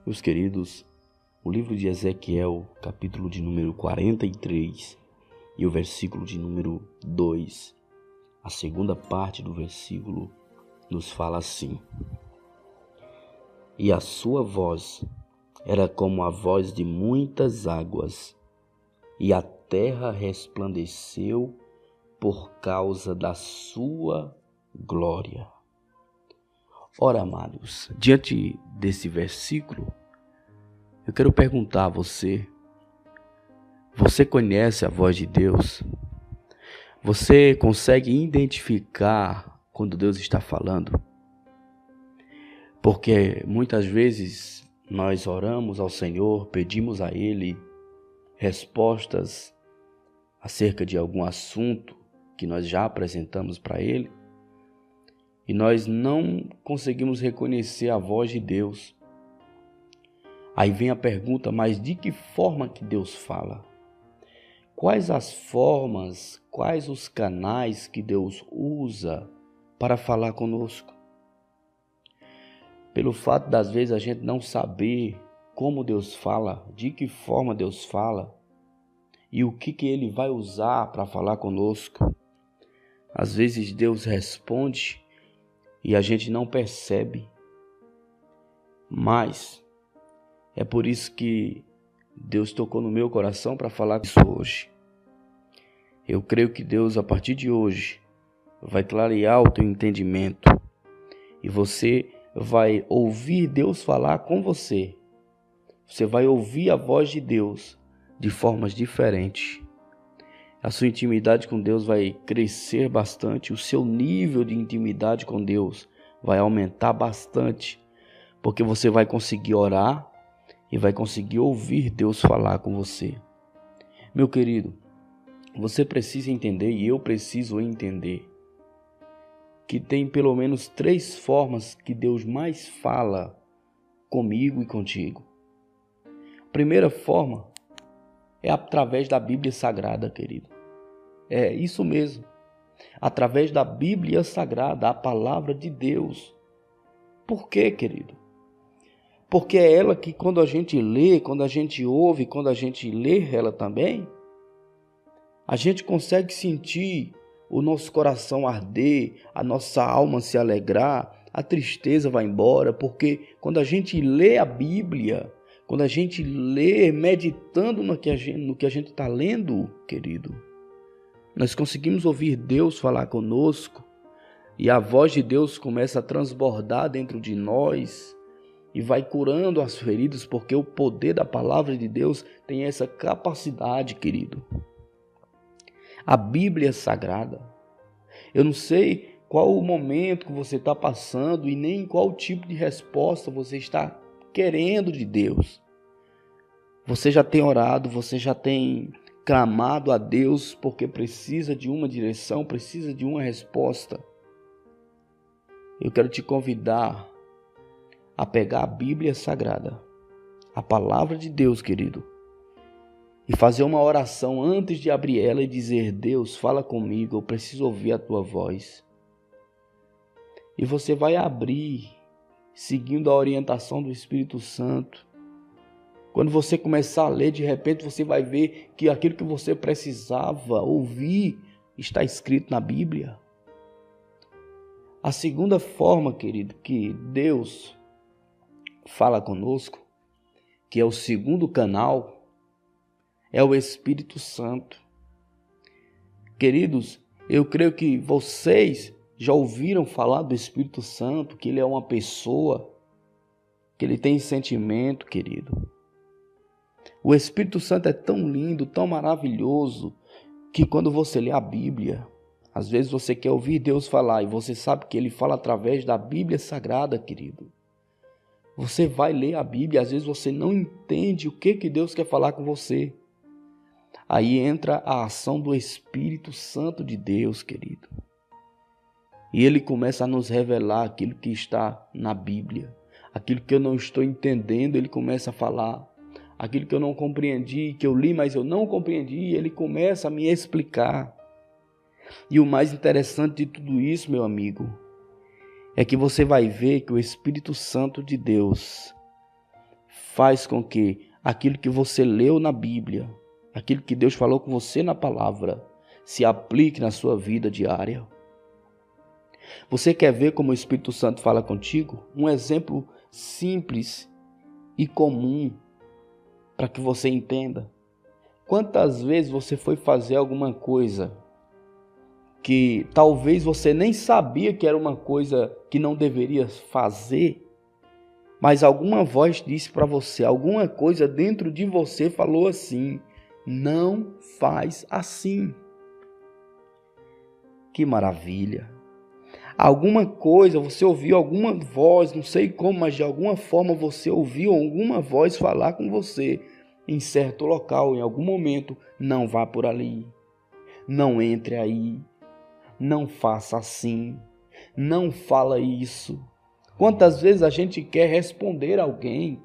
Meus queridos, o livro de Ezequiel, capítulo de número 43 e o versículo de número 2, a segunda parte do versículo nos fala assim: E a sua voz era como a voz de muitas águas, e a terra resplandeceu por causa da sua glória. Ora, amados, diante desse versículo, eu quero perguntar a você: você conhece a voz de Deus? Você consegue identificar quando Deus está falando? Porque muitas vezes nós oramos ao Senhor, pedimos a Ele respostas acerca de algum assunto que nós já apresentamos para Ele, e nós não conseguimos reconhecer a voz de Deus. Aí vem a pergunta: mas de que forma que Deus fala? Quais as formas, quais os canais que Deus usa para falar conosco? Pelo fato das vezes a gente não saber como Deus fala, de que forma Deus fala e o que Ele vai usar para falar conosco, às vezes Deus responde e a gente não percebe. Mas é por isso que Deus tocou no meu coração para falar isso hoje. Eu creio que Deus, a partir de hoje, vai clarear o teu entendimento e você vai ouvir Deus falar com você. Você vai ouvir a voz de Deus de formas diferentes. A sua intimidade com Deus vai crescer bastante, o seu nível de intimidade com Deus vai aumentar bastante, porque você vai conseguir orar e vai conseguir ouvir Deus falar com você. Meu querido, você precisa entender, e eu preciso entender, que tem pelo menos 3 formas que Deus mais fala comigo e contigo. A primeira forma é através da Bíblia Sagrada, querido. É isso mesmo. Através da Bíblia Sagrada, a palavra de Deus. Por quê, querido? Porque é ela que, quando a gente lê, quando a gente ouve, quando a gente lê ela também, a gente consegue sentir o nosso coração arder, a nossa alma se alegrar, a tristeza vai embora, porque quando a gente lê a Bíblia, quando a gente lê meditando no que a gente está lendo, querido, nós conseguimos ouvir Deus falar conosco e a voz de Deus começa a transbordar dentro de nós e vai curando as feridas, porque o poder da palavra de Deus tem essa capacidade, querido. A Bíblia Sagrada. Eu não sei qual o momento que você está passando e nem qual tipo de resposta você está querendo de Deus. Você já tem orado, você já tem clamado a Deus porque precisa de uma direção, precisa de uma resposta. Eu quero te convidar a pegar a Bíblia Sagrada, a palavra de Deus, querido, e fazer uma oração antes de abrir ela e dizer: Deus, fala comigo, eu preciso ouvir a tua voz. E você vai abrir, seguindo a orientação do Espírito Santo. Quando você começar a ler, de repente você vai ver que aquilo que você precisava ouvir está escrito na Bíblia. A segunda forma, querido, que Deus fala conosco, que é o segundo canal, é o Espírito Santo. Queridos, eu creio que vocês já ouviram falar do Espírito Santo, que ele é uma pessoa, que ele tem sentimento, querido. O Espírito Santo é tão lindo, tão maravilhoso, que quando você lê a Bíblia, às vezes você quer ouvir Deus falar e você sabe que ele fala através da Bíblia Sagrada, querido. Você vai ler a Bíblia, às vezes você não entende o que Deus quer falar com você. Aí entra a ação do Espírito Santo de Deus, querido. E ele começa a nos revelar aquilo que está na Bíblia. Aquilo que eu não estou entendendo, ele começa a falar. Aquilo que eu não compreendi, que eu li, mas eu não compreendi, ele começa a me explicar. E o mais interessante de tudo isso, meu amigo, é que você vai ver que o Espírito Santo de Deus faz com que aquilo que você leu na Bíblia, aquilo que Deus falou com você na palavra, se aplique na sua vida diária. Você quer ver como o Espírito Santo fala contigo? Um exemplo simples e comum para que você entenda. Quantas vezes você foi fazer alguma coisa que talvez você nem sabia que era uma coisa que não deveria fazer, mas alguma voz disse para você, alguma coisa dentro de você falou assim: não faz assim. Que maravilha! Alguma coisa, você ouviu alguma voz, não sei como, mas de alguma forma você ouviu alguma voz falar com você em certo local, em algum momento: não vá por ali, não entre aí, não faça assim, não fala isso. Quantas vezes a gente quer responder a alguém?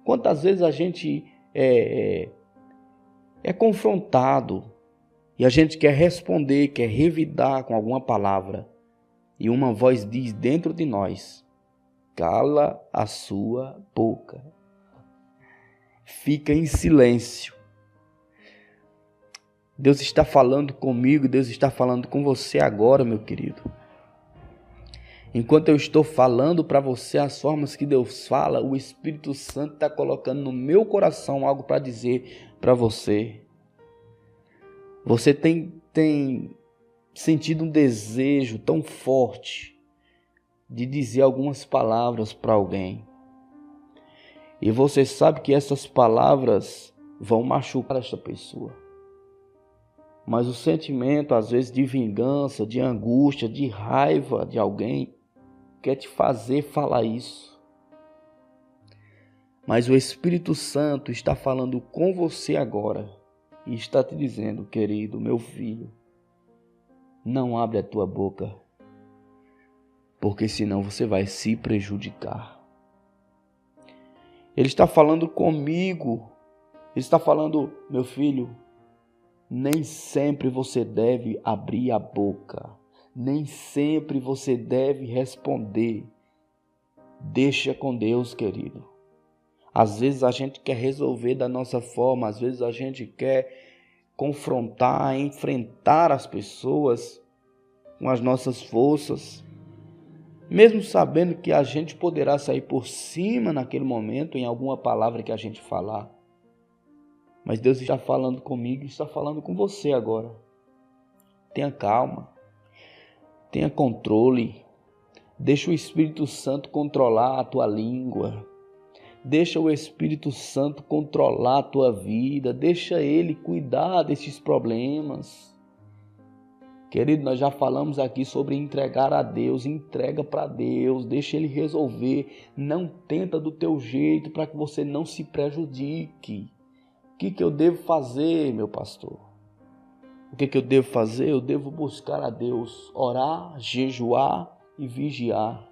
Quantas vezes a gente é confrontado e a gente quer responder, quer revidar com alguma palavra, e uma voz diz dentro de nós: cala a sua boca. Fica em silêncio. Deus está falando comigo, Deus está falando com você agora, meu querido. Enquanto eu estou falando para você as formas que Deus fala, o Espírito Santo está colocando no meu coração algo para dizer para você. Você tem sentido um desejo tão forte de dizer algumas palavras para alguém. E você sabe que essas palavras vão machucar esta pessoa. Mas o sentimento, às vezes, de vingança, de angústia, de raiva de alguém, quer te fazer falar isso. Mas o Espírito Santo está falando com você agora e está te dizendo: querido, meu filho, não abre a tua boca, porque senão você vai se prejudicar. Ele está falando comigo, ele está falando: meu filho, nem sempre você deve abrir a boca, nem sempre você deve responder. Deixa com Deus, querido. Às vezes a gente quer resolver da nossa forma, às vezes a gente quer confrontar, enfrentar as pessoas com as nossas forças, mesmo sabendo que a gente poderá sair por cima naquele momento em alguma palavra que a gente falar. Mas Deus está falando comigo e está falando com você agora. Tenha calma, tenha controle, deixa o Espírito Santo controlar a tua língua. Deixa o Espírito Santo controlar a tua vida, deixa Ele cuidar desses problemas. Querido, nós já falamos aqui sobre entregar a Deus, entrega para Deus, deixa Ele resolver. Não tenta do teu jeito para que você não se prejudique. O que eu devo fazer, meu pastor? O que eu devo fazer? Eu devo buscar a Deus, orar, jejuar e vigiar.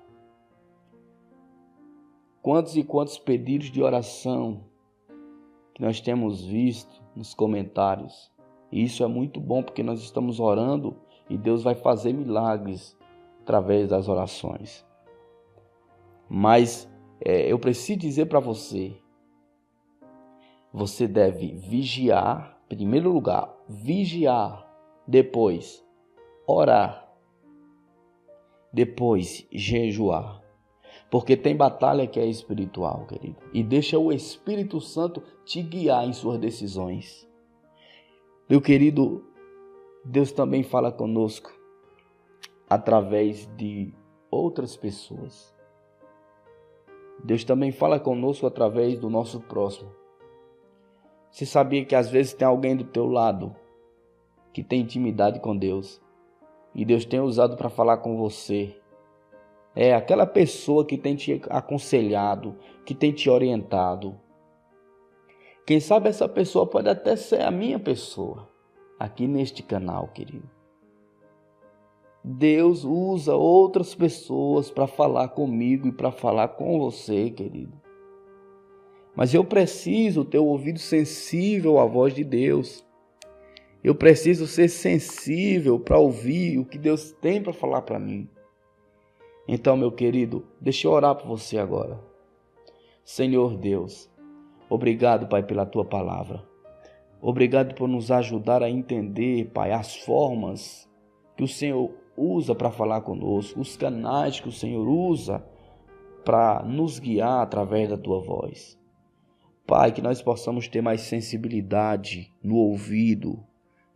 Quantos e quantos pedidos de oração que nós temos visto nos comentários. E isso é muito bom porque nós estamos orando e Deus vai fazer milagres através das orações. Mas eu preciso dizer para você, você deve vigiar, em primeiro lugar, vigiar, depois orar, depois jejuar. Porque tem batalha que é espiritual, querido. E deixa o Espírito Santo te guiar em suas decisões. Meu querido, Deus também fala conosco através de outras pessoas. Deus também fala conosco através do nosso próximo. Você sabia que às vezes tem alguém do teu lado que tem intimidade com Deus e Deus tem usado para falar com você? É aquela pessoa que tem te aconselhado, que tem te orientado. Quem sabe essa pessoa pode até ser a minha pessoa, aqui neste canal, querido. Deus usa outras pessoas para falar comigo e para falar com você, querido. Mas eu preciso ter o ouvido sensível à voz de Deus. Eu preciso ser sensível para ouvir o que Deus tem para falar para mim. Então, meu querido, deixa eu orar por você agora. Senhor Deus, obrigado, Pai, pela Tua palavra. Obrigado por nos ajudar a entender, Pai, as formas que o Senhor usa para falar conosco, os canais que o Senhor usa para nos guiar através da Tua voz. Pai, que nós possamos ter mais sensibilidade no ouvido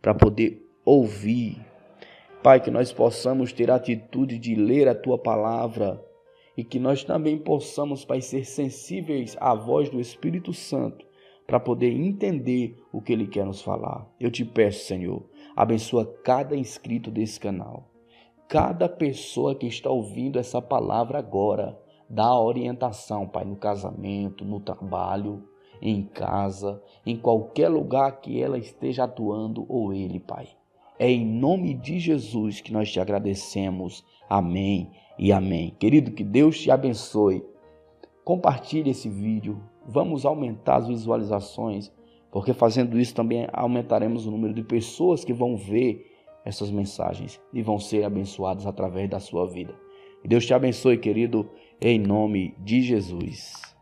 para poder ouvir. Pai, que nós possamos ter a atitude de ler a Tua palavra e que nós também possamos, Pai, ser sensíveis à voz do Espírito Santo para poder entender o que Ele quer nos falar. Eu te peço, Senhor, abençoa cada inscrito desse canal, cada pessoa que está ouvindo essa palavra agora, dá orientação, Pai, no casamento, no trabalho, em casa, em qualquer lugar que ela esteja atuando ou ele, Pai. É em nome de Jesus que nós te agradecemos. Amém e amém. Querido, que Deus te abençoe. Compartilhe esse vídeo. Vamos aumentar as visualizações, porque fazendo isso também aumentaremos o número de pessoas que vão ver essas mensagens e vão ser abençoadas através da sua vida. Que Deus te abençoe, querido, em nome de Jesus.